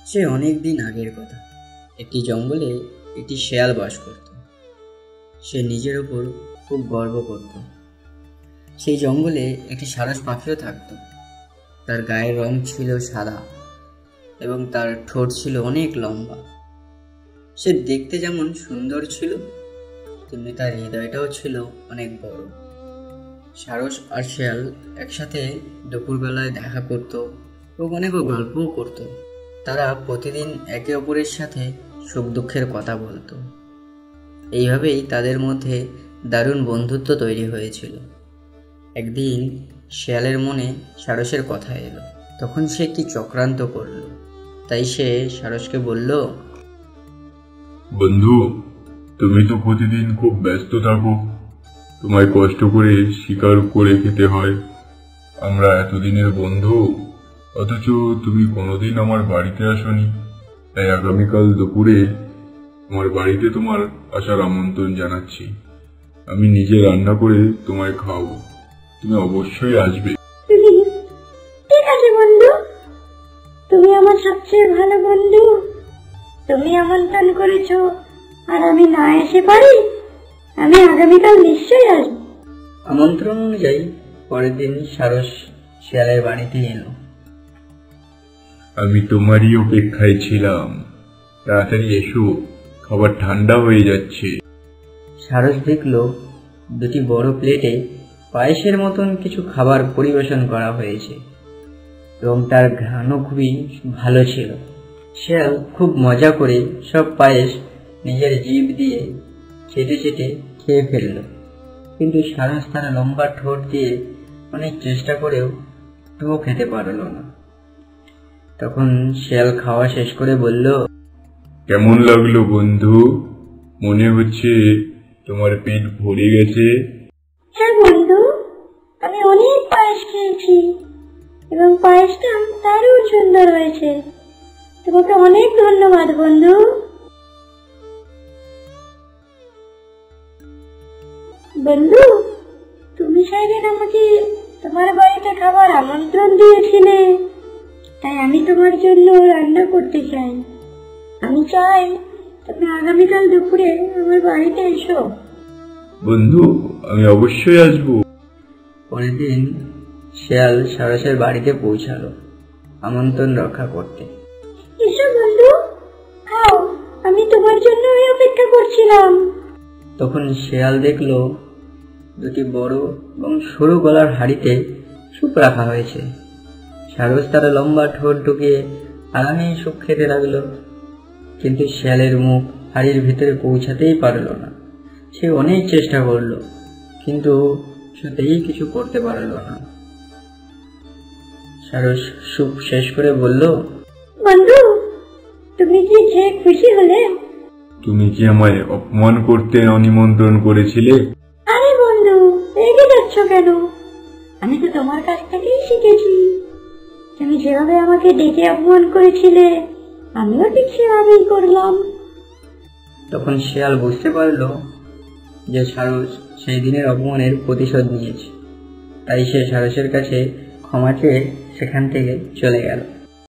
সে অনেক দিন আগের কথা। একটি জঙ্গলে একটি শেয়াল বাস করত। সে নিজের ওপর খুব গর্ব করত। সেই জঙ্গলে একটি সারস পাখিও থাকত। তার গায়ের রং ছিল সাদা এবং তার ঠোঁট ছিল অনেক লম্বা। সে দেখতে যেমন সুন্দর ছিল, তেমনি তার হৃদয়টাও ছিল অনেক বড়। সারস আর শেয়াল একসাথে দুপুরবেলায় দেখা করত এবং অনেক গল্পও করত। তারা প্রতিদিন একে অপরের সাথে সুখ দুঃখের কথা বলতো। এইভাবেই তাদের মধ্যে দারুণ বন্ধুত্ব তৈরি হয়েছিল। একদিন শেয়ালের মনে সারসের কথা এলো। তখন সে একটি চক্রান্ত করল। তাই সে সারসকে বলল, বন্ধু, তুমি তো প্রতিদিন খুব ব্যস্ত থাকো, তোমায় কষ্ট করে শিকার করে খেতে হয়। আমরা এতদিনের বন্ধু, অথচ তুমি কোনোদিন আমার বাড়িতে আসোনি। তাই আগামীকাল দুপুরে তোমার বাড়িতে তোমার আসার আমন্ত্রণ জানাচ্ছি। আমি নিজে রান্না করে তোমায় খাওয়াবো, তুমি অবশ্যই আসবে। ঠিক আছে বন্ধু, তুমি আমার সবচেয়ে ভালো বন্ধু। তুমি আমন্ত্রণ করেছো আর আমি না এসে পারি? আমি আগামীকাল নিশ্চয়ই আসবো। আমন্ত্রণ অনুযায়ী পরের দিন সারস শেয়ালের বাড়িতে এলো। আমি তোমারই অপেক্ষায় ছিলাম, তাড়াতাড়ি এসো, খাবার ঠান্ডা হয়ে যাচ্ছে। সারস দেখল দুটি বড় প্লেটে পায়েসের মতন কিছু খাবার পরিবেশন করা হয়েছে এবং তার ঘ্রাণও খুবই ভালো ছিল। শেয়াল খুব মজা করে সব পায়েস নিজের জিভ দিয়ে চেটে চেটে খেয়ে ফেলল। কিন্তু সারস তার লম্বা ঠোঁট দিয়ে অনেক চেষ্টা করেও তবুও খেতে পারল না। তখন শেয়াল খাওয়া শেষ করে বলল, কেমন লাগলো বন্ধু? মনে হচ্ছে তোমার পেট ভরে গেছে। হ্যাঁ বন্ধু, আমি অনেক পায়েস খেয়েছি এবং পায়েসটা দারুণ সুন্দর হয়েছে। তোমাকে অনেক ধন্যবাদ বন্ধু। বন্ধু, তুমি সেদিন আমাকে তোমার বাড়িতে খাবার আমন্ত্রণ দিয়েছিলে, তাই আমি তোমার জন্য রান্না করতে চাই। আমি চাই তুমি আগামীকাল দুপুরে আমার বাড়িতে এসো। বন্ধু, আমি অবশ্যই আসবো। পরের দিন শেয়াল সারসের বাড়িতে পৌঁছালো আমন্ত্রণ রক্ষা করতে। এসো বন্ধু, খাও, আমি তোমার জন্য অপেক্ষা করছিলাম। তখন শেয়াল দেখলো দুটি বড় এবং সরু গলার হাঁড়িতে স্যুপ রাখা হয়েছে। সারস তার লম্বা ঠোঁট ঢুকিয়ে আরামে স্যুপ খেতে লাগলো। কিন্তু শেয়ালের মুখ হাঁড়ির ভিতরে পৌঁছাতেই পারল না। সে অনেক চেষ্টা করলো, কিন্তু কিছুতেই কিছু করতে পারল না। সারস স্যুপ শেষ করে বলল, বন্ধু, তুমি কি খেয়ে খুশি হলে? তুমি কি আমায় অপমান করতে নিমন্ত্রণ করেছিলে? আরে বন্ধু, রেগে যাচ্ছ কেন? আমি তো তোমার কাছ থেকেই শিখেছি। তুমি যেভাবে আমাকে ডেকে অপমান করেছিলে, আমিও ঠিক সেভাবেই করলাম। তখন শেয়াল বুঝতে পারল যে সারস সেই দিনের অপমানের প্রতিশোধ নিয়েছে। তাই সে সারসের কাছে ক্ষমা চেয়ে সেখান থেকে চলে গেল।